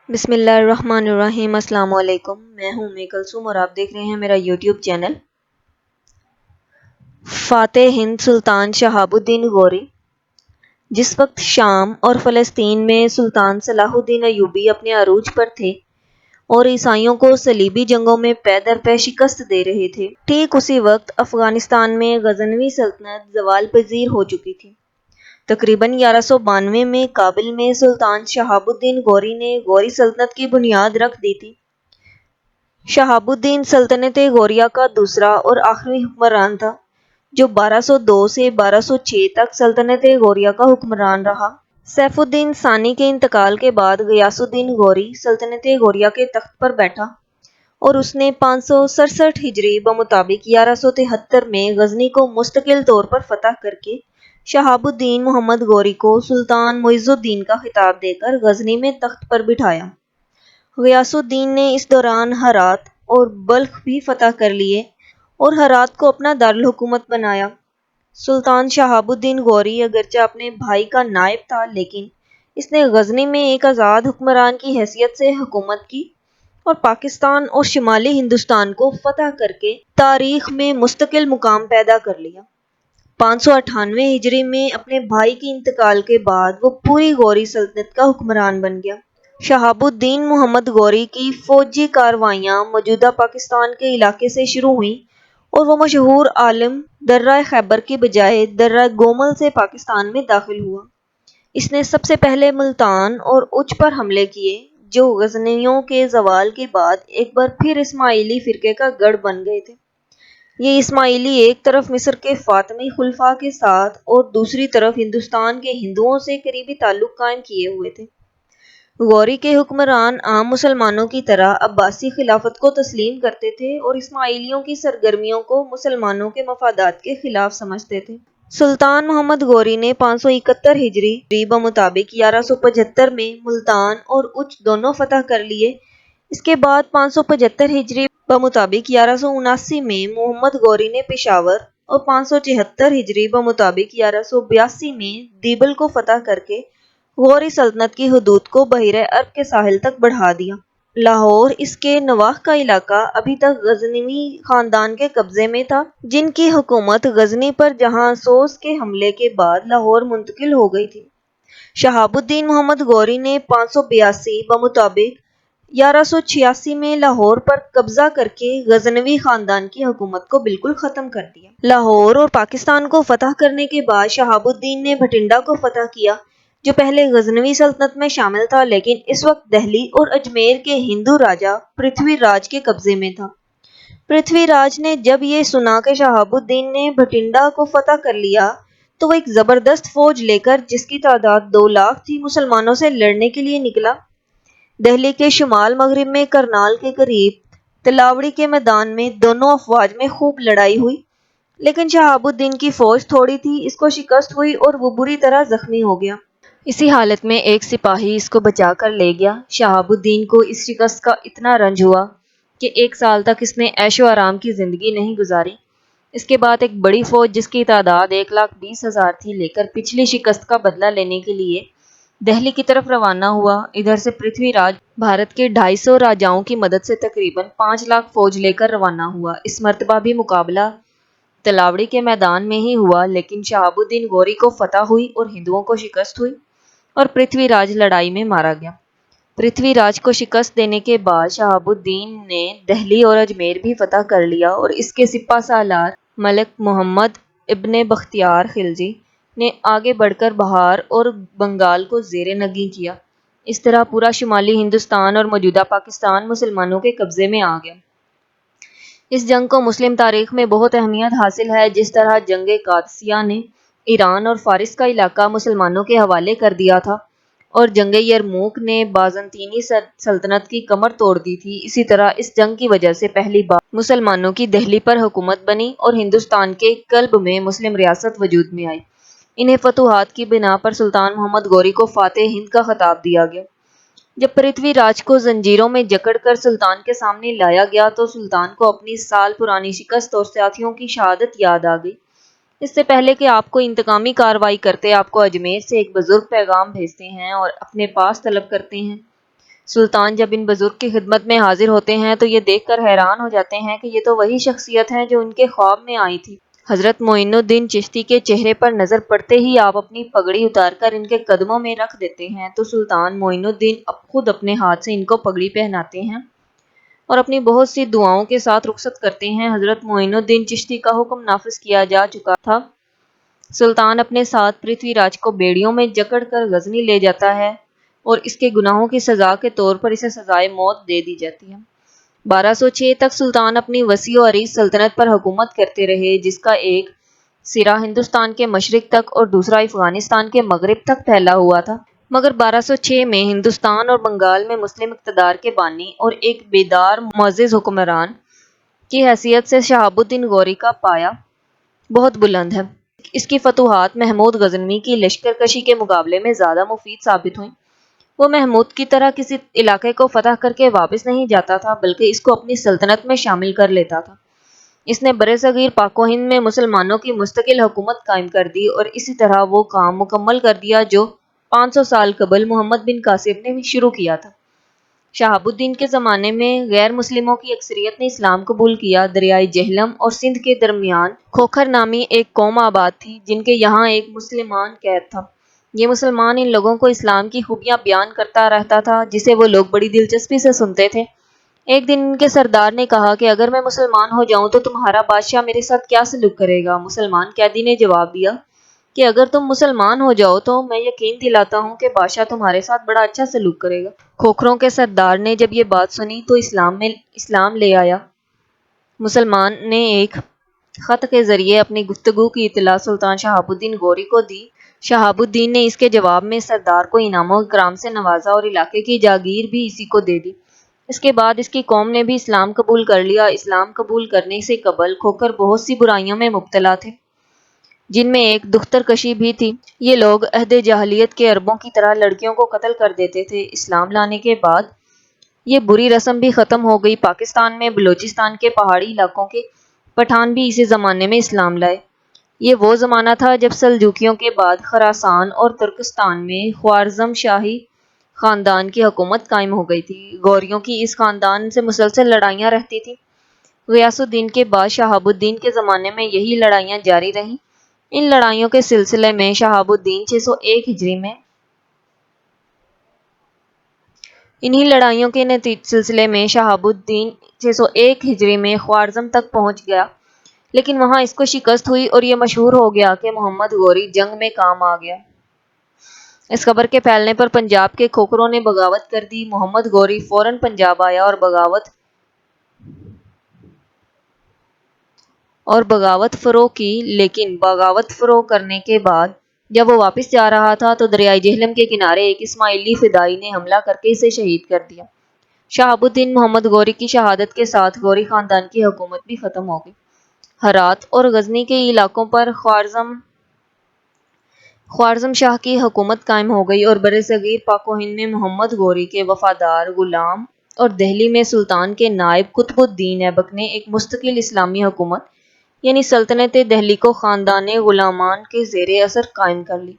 بسم اللہ الرحمن الرحیم۔ السلام علیکم، میں ہوں کلثوم اور آپ دیکھ رہے ہیں میرا یوٹیوب چینل۔ فاتح ہند سلطان شہاب الدین غوری۔ جس وقت شام اور فلسطین میں سلطان صلاح الدین ایوبی اپنے عروج پر تھے اور عیسائیوں کو صلیبی جنگوں میں پے در پے شکست دے رہے تھے، ٹھیک اسی وقت افغانستان میں غزنوی سلطنت زوال پذیر ہو چکی تھی۔ تقریباً 1192 میں کابل میں سلطان شہاب الدین غوری نے غوری سلطنت کی بنیاد رکھ دی تھی۔ شہاب الدین سلطنت غوریہ کا دوسرا اور آخری حکمران تھا، جو 1202 سے 1206 تک سلطنت غوریہ کا حکمران رہا۔ سیف الدین ثانی کے انتقال کے بعد غیاث الدین غوری سلطنت غوریہ کے تخت پر بیٹھا اور اس نے 567 ہجری بمطابق 1173 میں غزنی کو مستقل طور پر فتح کر کے شہاب الدین محمد غوری کو سلطان معز الدین کا خطاب دے کر غزنی میں تخت پر بٹھایا۔ غیاث الدین نے اس دوران ہرات اور بلخ بھی فتح کر لیے اور ہرات کو اپنا دارالحکومت بنایا۔ سلطان شہاب الدین غوری اگرچہ اپنے بھائی کا نائب تھا، لیکن اس نے غزنی میں ایک آزاد حکمران کی حیثیت سے حکومت کی اور پاکستان اور شمالی ہندوستان کو فتح کر کے تاریخ میں مستقل مقام پیدا کر لیا۔ 598 ہجری میں اپنے بھائی کے انتقال کے بعد وہ پوری غوری سلطنت کا حکمران بن گیا۔ شہاب الدین محمد غوری کی فوجی کارروائیاں موجودہ پاکستان کے علاقے سے شروع ہوئیں اور وہ مشہور عالم درہ خیبر کی بجائے درہ گومل سے پاکستان میں داخل ہوا۔ اس نے سب سے پہلے ملتان اور اچ پر حملے کیے، جو غزنویوں کے زوال کے بعد ایک بار پھر اسماعیلی فرقے کا گڑھ بن گئے تھے۔ یہ اسماعیلی ایک طرف مصر کے فاطمی خلفاء کے ساتھ اور دوسری طرف ہندوستان کے ہندوؤں سے قریبی تعلق قائم کیے ہوئے تھے۔ غوری کے حکمران عام مسلمانوں کی طرح عباسی خلافت کو تسلیم کرتے تھے اور اسماعیلیوں کی سرگرمیوں کو مسلمانوں کے مفادات کے خلاف سمجھتے تھے۔ سلطان محمد غوری نے 571 ہجری بمطابق 1175 میں ملتان اور اچ دونوں فتح کر لیے۔ اس کے بعد 575 ہجری بمطابق 1179 میں محمد غوری نے پشاور اور 574 ہجری بمطابق 1182 میں دیبل کو فتح کر کے غوری سلطنت کی حدود کو بحیرہ عرب کے ساحل تک بڑھا دیا۔ لاہور اس کے نواح کا علاقہ ابھی تک غزنوی خاندان کے قبضے میں تھا، جن کی حکومت غزنی پر جہاں سوز کے حملے کے بعد لاہور منتقل ہو گئی تھی۔ شہاب الدین محمد غوری نے 582 بمطابق 1186 میں لاہور پر قبضہ کر کے غزنوی خاندان کی حکومت کو بالکل ختم کر دیا۔ لاہور اور پاکستان کو فتح کرنے کے بعد شہاب الدین نے بھٹنڈا کو فتح کیا، جو پہلے غزنوی سلطنت میں شامل تھا، لیکن اس وقت دہلی اور اجمیر کے ہندو راجا پرتھوی راج کے قبضے میں تھا۔ پرتھوی راج نے جب یہ سنا کہ شہاب الدین نے بھٹنڈا کو فتح کر لیا تو وہ ایک زبردست فوج لے کر، جس کی تعداد 2 لاکھ تھی، مسلمانوں سے لڑنے کے لیے نکلا۔ دہلی کے شمال مغرب میں کرنال کے قریب تلاوڑی کے میدان میں دونوں افواج میں خوب لڑائی ہوئی، لیکن شہاب الدین کی فوج تھوڑی تھی، اس کو شکست ہوئی اور وہ بری طرح زخمی ہو گیا۔ اسی حالت میں ایک سپاہی اس کو بچا کر لے گیا۔ شہاب الدین کو اس شکست کا اتنا رنج ہوا کہ 1 سال تک اس نے عیش و آرام کی زندگی نہیں گزاری۔ اس کے بعد ایک بڑی فوج جس کی تعداد 1,20,000 تھی لے کر پچھلی شکست کا بدلہ لینے کے لیے دہلی کی طرف روانہ ہوا۔ ادھر سے پرتھوی راج بھارت کے 250 راجاؤں کی مدد سے تقریباً 5 لاکھ فوج لے کر روانہ ہوا۔ اس مرتبہ بھی مقابلہ تلاوڑی کے میدان میں ہی ہوا، لیکن شہاب الدین غوری کو فتح ہوئی اور ہندوؤں کو شکست ہوئی اور پرتھوی راج لڑائی میں مارا گیا۔ پرتھوی راج کو شکست دینے کے بعد شہاب الدین نے دہلی اور اجمیر بھی فتح کر لیا اور اس کے سپہ سالار ملک محمد ابن بختیار خلجی نے آگے بڑھ کر بہار اور بنگال کو زیر نگین کیا۔ اس طرح پورا شمالی ہندوستان اور موجودہ پاکستان مسلمانوں کے قبضے میں آ گیا۔ اس جنگ کو مسلم تاریخ میں بہت اہمیت حاصل ہے۔ جس طرح جنگ قادسیہ نے ایران اور فارس کا علاقہ مسلمانوں کے حوالے کر دیا تھا اور جنگ یرموک نے بازنطینی سلطنت کی کمر توڑ دی تھی، اسی طرح اس جنگ کی وجہ سے پہلی بار مسلمانوں کی دہلی پر حکومت بنی اور ہندوستان کے قلب میں مسلم ریاست وجود میں آئی۔ انہیں فتوحات کی بنا پر سلطان محمد غوری کو فاتح ہند کا خطاب دیا گیا۔ جب پرتھوی راج کو زنجیروں میں جکڑ کر سلطان کے سامنے لایا گیا تو سلطان کو اپنی سال پرانی شکست اور ساتھیوں کی شہادت یاد آ گئی۔ اس سے پہلے کہ آپ کو انتقامی کارروائی کرتے، آپ کو اجمیر سے ایک بزرگ پیغام بھیجتے ہیں اور اپنے پاس طلب کرتے ہیں۔ سلطان جب ان بزرگ کی خدمت میں حاضر ہوتے ہیں تو یہ دیکھ کر حیران ہو جاتے ہیں کہ یہ تو وہی شخصیت ہیں جو ان کے خواب میں آئی تھی۔ حضرت معین الدین چشتی کے چہرے پر نظر پڑتے ہی آپ اپنی پگڑی اتار کر ان کے قدموں میں رکھ دیتے ہیں تو سلطان معین الدین خود اپنے ہاتھ سے ان کو پگڑی پہناتے ہیں اور اپنی بہت سی دعاؤں کے ساتھ رخصت کرتے ہیں۔ حضرت معین الدین چشتی کا حکم نافذ کیا جا چکا تھا۔ سلطان اپنے ساتھ پرتھوی راج کو بیڑیوں میں جکڑ کر غزنی لے جاتا ہے اور اس کے گناہوں کی سزا کے طور پر اسے سزائے موت دے دی جاتی ہے۔ 1206 تک سلطان اپنی وسیع و عریض سلطنت پر حکومت کرتے رہے، جس کا ایک سرا ہندوستان کے مشرق تک اور دوسرا افغانستان کے مغرب تک پھیلا ہوا تھا۔ مگر 1206 میں ہندوستان اور بنگال میں مسلم اقتدار کے بانی اور ایک بیدار معزز حکمران کی حیثیت سے شہاب الدین غوری کا پایہ بہت بلند ہے۔ اس کی فتوحات محمود غزنوی کی لشکر کشی کے مقابلے میں زیادہ مفید ثابت ہوئیں۔ وہ محمود کی طرح کسی علاقے کو فتح کر کے واپس نہیں جاتا تھا، بلکہ اس کو اپنی سلطنت میں شامل کر لیتا تھا۔ اس نے برصغیر پاک و ہند میں مسلمانوں کی مستقل حکومت قائم کر دی اور اسی طرح وہ کام مکمل کر دیا جو 500 سال قبل محمد بن قاسم نے شروع کیا تھا۔ شہاب الدین کے زمانے میں غیر مسلموں کی اکثریت نے اسلام قبول کیا۔ دریائے جہلم اور سندھ کے درمیان کھوکھر نامی ایک قوم آباد تھی جن کے یہاں ایک مسلمان قید تھا۔ یہ مسلمان ان لوگوں کو اسلام کی خوبیاں بیان کرتا رہتا تھا جسے وہ لوگ بڑی دلچسپی سے سنتے تھے۔ ایک دن ان کے سردار نے کہا کہ اگر میں مسلمان ہو جاؤں تو تمہارا بادشاہ میرے ساتھ کیا سلوک کرے گا؟ مسلمان قیدی نے جواب دیا کہ اگر تم مسلمان ہو جاؤ تو میں یقین دلاتا ہوں کہ بادشاہ تمہارے ساتھ بڑا اچھا سلوک کرے گا۔ کھوکھروں کے سردار نے جب یہ بات سنی تو اسلام لے آیا۔ مسلمان نے ایک خط کے ذریعے اپنی گفتگو کی اطلاع سلطان شہاب الدین غوری کو دی۔ شہاب الدین نے اس کے جواب میں سردار کو انعام و اکرام سے نوازا اور علاقے کی جاگیر بھی اسی کو دے دی۔ اس کے بعد اس کی قوم نے بھی اسلام قبول کر لیا۔ اسلام قبول کرنے سے قبل کھوکھر بہت سی برائیوں میں مبتلا تھے، جن میں ایک دختر کشی بھی تھی۔ یہ لوگ عہد جاہلیت کے عربوں کی طرح لڑکیوں کو قتل کر دیتے تھے۔ اسلام لانے کے بعد یہ بری رسم بھی ختم ہو گئی۔ پاکستان میں بلوچستان کے پہاڑی علاقوں کے پٹھان بھی اسی زمانے میں اسلام لائے۔ یہ وہ زمانہ تھا جب سلجوقیوں کے بعد خراسان اور ترکستان میں خوارزم شاہی خاندان کی حکومت قائم ہو گئی تھی۔ غوریوں کی اس خاندان سے مسلسل لڑائیاں رہتی تھیں۔ غیاث الدین کے بعد شہاب الدین کے زمانے میں یہی لڑائیاں جاری رہیں۔ ان لڑائیوں کے سلسلے میں شہاب الدین 601 ہجری میں انہی لڑائیوں کے سلسلے میں شہاب الدین 601 ہجری میں خوارزم تک پہنچ گیا، لیکن وہاں اس کو شکست ہوئی اور یہ مشہور ہو گیا کہ محمد غوری جنگ میں کام آ گیا۔ اس خبر کے پھیلنے پر پنجاب کے کھوکھروں نے بغاوت کر دی۔ محمد غوری فوراً پنجاب آیا اور بغاوت فروغ کی، لیکن بغاوت فروغ کرنے کے بعد جب وہ واپس جا رہا تھا تو دریائے جہلم کے کنارے ایک اسماعیلی فدائی نے حملہ کر کے اسے شہید کر دیا۔ شہاب الدین محمد غوری کی شہادت کے ساتھ غوری خاندان کی حکومت بھی ختم ہو گئی۔ ہرات اور غزنی کے علاقوں پر خوارزم شاہ کی حکومت قائم ہو گئی اور برصغیر پاک و ہند میں محمد غوری کے وفادار غلام اور دہلی میں سلطان کے نائب قطب الدین ایبک نے ایک مستقل اسلامی حکومت یعنی سلطنت دہلی کو خاندان غلامان کے زیر اثر قائم کر لی۔